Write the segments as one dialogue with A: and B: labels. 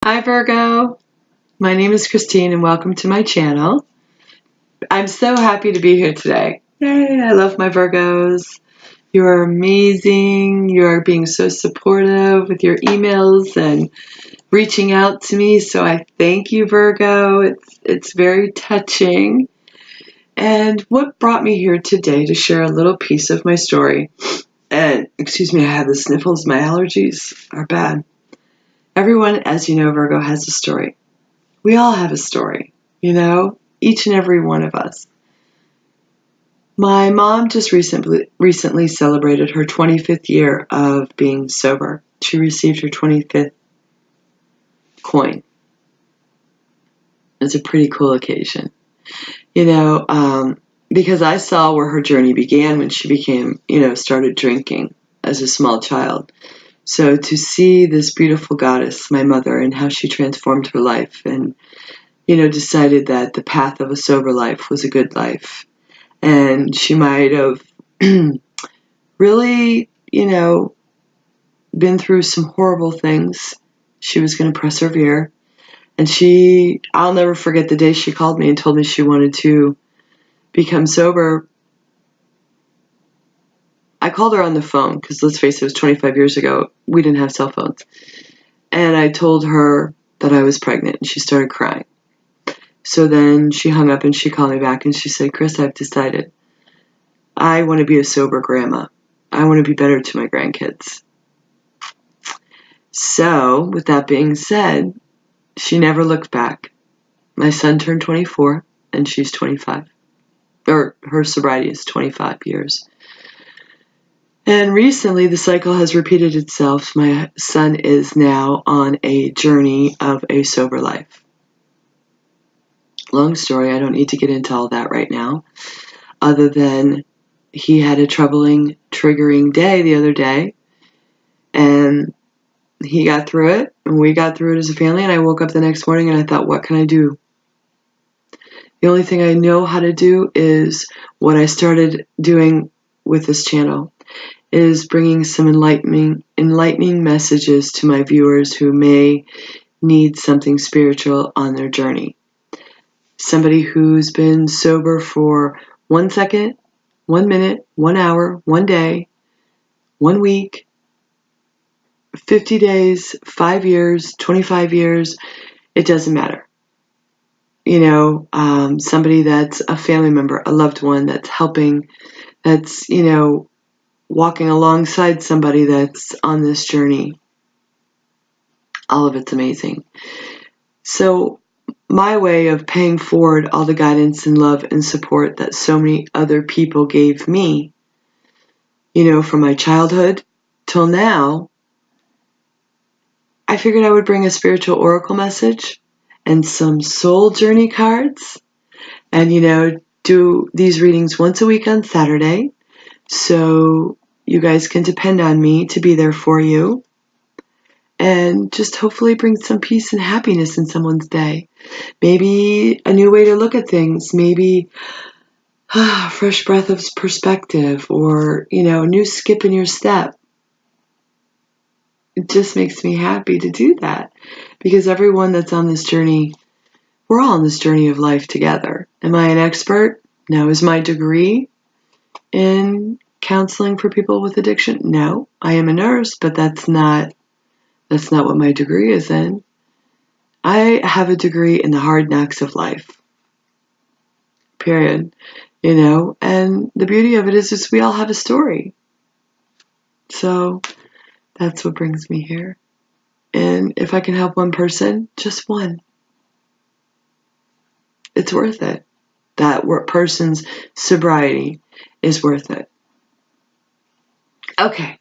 A: Hi Virgo, my name is Christine and welcome to my channel. I'm so happy to be here today. Yay, I love my Virgos. You are amazing. You are being so supportive with your emails and reaching out to me. So I thank you, Virgo. It's very touching. And what brought me here today to share a little piece of my story. And excuse me, I have the sniffles. My allergies are bad. Everyone, as you know, Virgo has a story. We all have a story, each and every one of us. My mom just recently celebrated her 25th year of being sober. She received her 25th coin. It's a pretty cool occasion, because I saw where her journey began when she started drinking as a small child. So to see this beautiful goddess, my mother, and how she transformed her life and decided that the path of a sober life was a good life. And she might have really, been through some horrible things. She was going to persevere. And I'll never forget the day she called me and told me she wanted to become sober. I called her on the phone because, let's face it, it was 25 years ago. We didn't have cell phones. And I told her that I was pregnant, and she started crying. So then she hung up and she called me back and she said, "Chris, I've decided. I want to be a sober grandma. I want to be better to my grandkids." So, with that being said, she never looked back. My son turned 24 and she's 25. Or her sobriety is 25 years. And recently the cycle has repeated itself. My son is now on a journey of a sober life. Long story, I don't need to get into all that right now, other than he had a troubling, triggering day the other day, and he got through it, and we got through it as a family, and I woke up the next morning and I thought, what can I do? The only thing I know how to do is what I started doing with this channel, is bringing some enlightening messages to my viewers who may need something spiritual on their journey. Somebody who's been sober for 1 second, 1 minute, 1 hour, 1 day, 1 week, 50 days, 5 years, 25 years, it doesn't matter. Somebody that's a family member, a loved one that's helping, that's, walking alongside somebody that's on this journey. All of it's amazing. So my way of paying forward all the guidance and love and support that so many other people gave me, from my childhood till now, I figured I would bring a spiritual oracle message and some soul journey cards and, do these readings once a week on Saturday. So you guys can depend on me to be there for you and just hopefully bring some peace and happiness in someone's day. Maybe a new way to look at things, maybe a fresh breath of perspective, or, a new skip in your step. It just makes me happy to do that because everyone that's on this journey, we're all on this journey of life together. Am I an expert? No. Is my degree in counseling for people with addiction? No. I am a nurse, but that's not what my degree is in. I have a degree in the hard knocks of life. Period. And the beauty of it is we all have a story. So that's what brings me here. And if I can help one person, just one, it's worth it. That person's sobriety is worth it. Okay,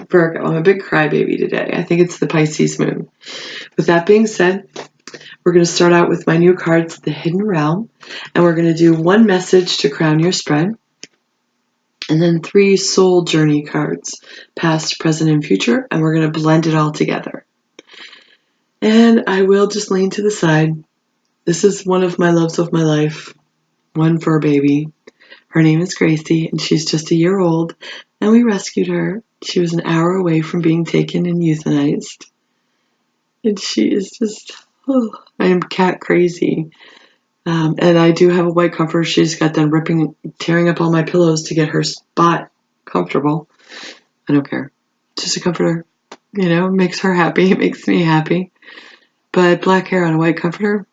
A: Virgo, I'm a big crybaby today. I think it's the Pisces moon. With that being said, we're going to start out with my new cards, the Hidden Realm, and we're going to do one message to crown your spread, and then 3 soul journey cards, past, present, and future, and we're going to blend it all together. And I will just lean to the side. This is one of my loves of my life, one fur baby. Her name is Gracie, and she's just a year old, and we rescued her. She was an hour away from being taken and euthanized. And she is just, oh, I am cat crazy. And I do have a white comforter. She just got done tearing up all my pillows to get her spot comfortable. I don't care. Just a comforter. Makes her happy. It makes me happy. But black hair on a white comforter?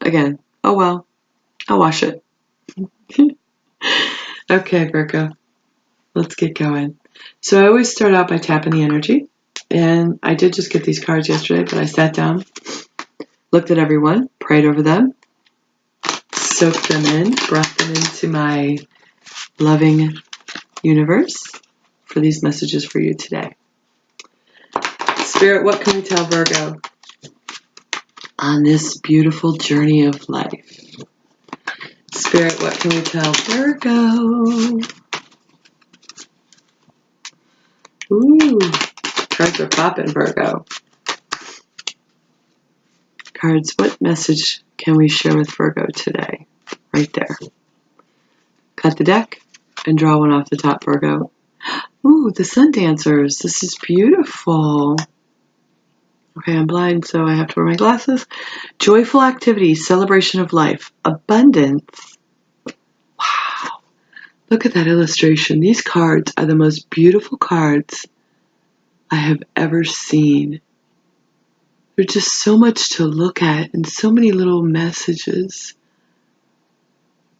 A: Again, oh well. I'll wash it. Okay, Virgo. Let's get going. So I always start out by tapping the energy. And I did just get these cards yesterday, but I sat down, looked at everyone, prayed over them, soaked them in, brought them into my loving universe for these messages for you today. Spirit, what can we tell Virgo on this beautiful journey of life? Spirit, what can we tell Virgo? Ooh, cards are popping, Virgo. Cards, what message can we share with Virgo today? Right there. Cut the deck and draw one off the top, Virgo. Ooh, the Sun Dancers. This is beautiful. Okay, I'm blind, so I have to wear my glasses. Joyful activity, celebration of life, abundance. Wow. Look at that illustration. These cards are the most beautiful cards I have ever seen. There's just so much to look at and so many little messages.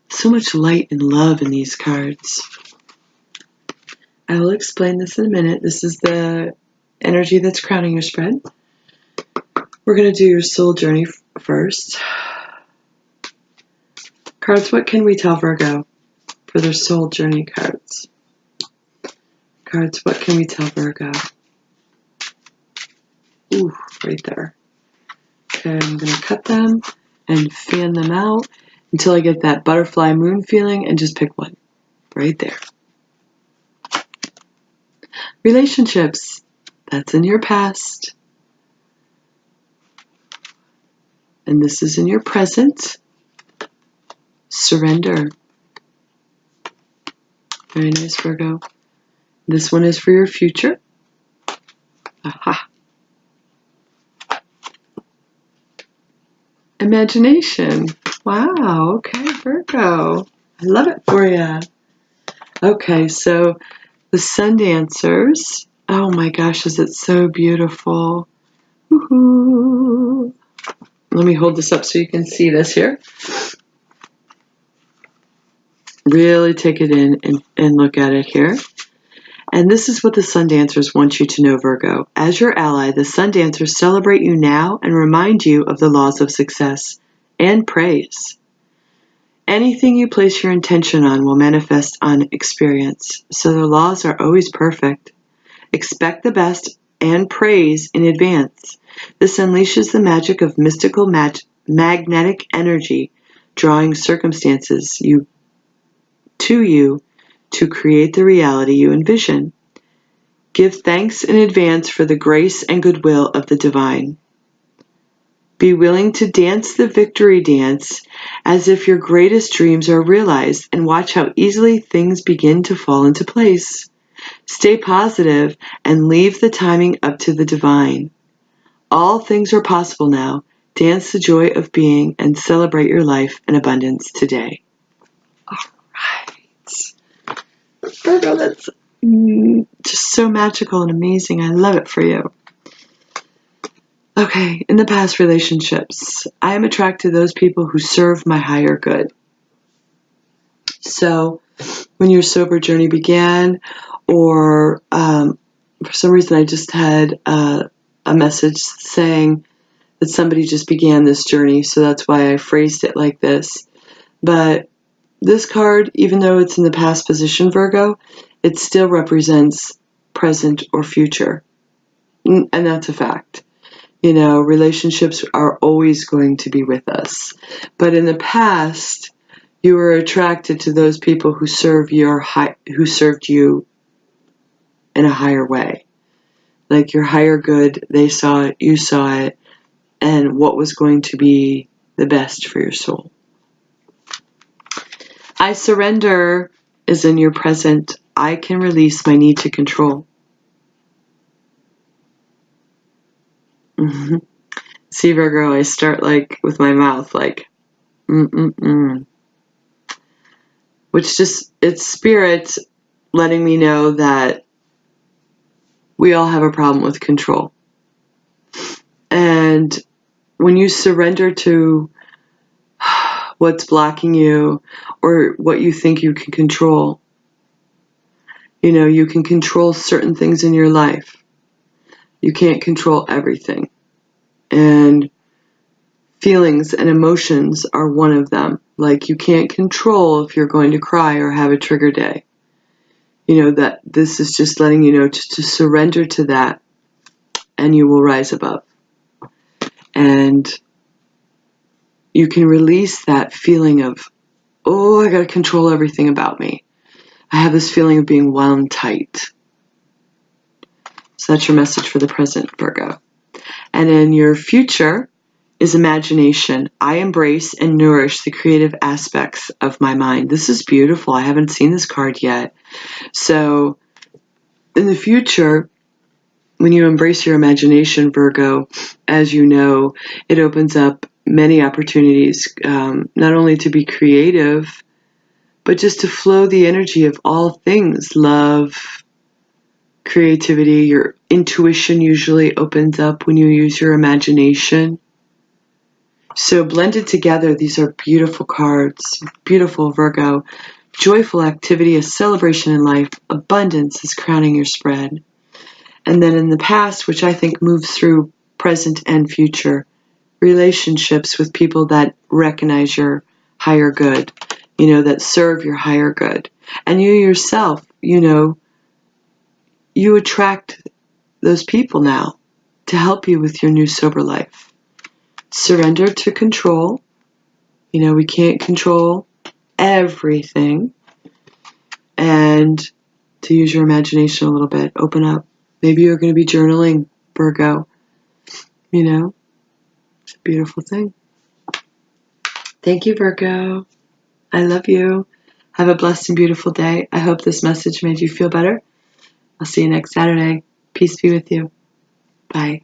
A: So much light and love in these cards. I will explain this in a minute. This is the energy that's crowning your spread. We're going to do your soul journey first. Cards, what can we tell Virgo for their soul journey cards? Cards, what can we tell Virgo? Ooh, right there. Okay, I'm going to cut them and fan them out until I get that butterfly moon feeling and just pick one. Right there. Relationships, that's in your past. And this is in your present. Surrender. Very nice, Virgo. This one is for your future. Aha. Imagination. Wow, okay, Virgo. I love it for you. Okay, so the Sun Dancers. Oh my gosh, is it so beautiful. Woohoo. Let me hold this up so you can see this here. Really take it in and look at it here. And this is what the Sun Dancers want you to know, Virgo. As your ally, the Sun Dancers celebrate you now and remind you of the laws of success and praise. Anything you place your intention on will manifest on experience, so the laws are always perfect. Expect the best and praise in advance. This unleashes the magic of mystical magnetic energy, drawing circumstances to you to create the reality you envision. Give thanks in advance for the grace and goodwill of the divine. Be willing to dance the victory dance as if your greatest dreams are realized, and watch how easily things begin to fall into place. Stay positive and leave the timing up to the divine. All things are possible now. Dance the joy of being and celebrate your life in abundance today. All right. Virgo, that's just so magical and amazing. I love it for you. Okay, in the past relationships, I am attracted to those people who serve my higher good. So, when your sober journey began, or for some reason I just had a message saying that somebody just began this journey, so that's why I phrased it like this. But this card, even though it's in the past position, Virgo, it still represents present or future. And that's a fact. You know, relationships are always going to be with us. But in the past, you were attracted to those people who served you in a higher way. Like your higher good, they saw it, you saw it, and what was going to be the best for your soul. I surrender is in your present. I can release my need to control. See, Virgo, I start like with my mouth, like, which just, it's spirit letting me know that we all have a problem with control. And when you surrender to what's blocking you or what you think you can control, you can control certain things in your life. You can't control everything. And feelings and emotions are one of them. Like, you can't control if you're going to cry or have a trigger day. That this is just letting you know to surrender to that, and you will rise above. And you can release that feeling of, oh, I got to control everything about me. I have this feeling of being wound tight. So that's your message for the present, Virgo. And in your future is imagination. I embrace and nourish the creative aspects of my mind. This is beautiful. I haven't seen this card yet. So in the future, when you embrace your imagination, Virgo, as you know, it opens up many opportunities, not only to be creative, but just to flow the energy of all things, love, creativity. Your intuition usually opens up when you use your imagination. So blended together, these are beautiful cards. Beautiful, Virgo. Joyful activity, a celebration in life. Abundance is crowning your spread. And then in the past, which I think moves through present and future, relationships with people that recognize your higher good, that serve your higher good. And you yourself, you attract those people now to help you with your new sober life. Surrender to control. We can't control everything. And to use your imagination a little bit, open up. Maybe you're going to be journaling, Virgo. It's a beautiful thing. Thank you, Virgo. I love you. Have a blessed and beautiful day. I hope this message made you feel better. I'll see you next Saturday. Peace be with you. Bye.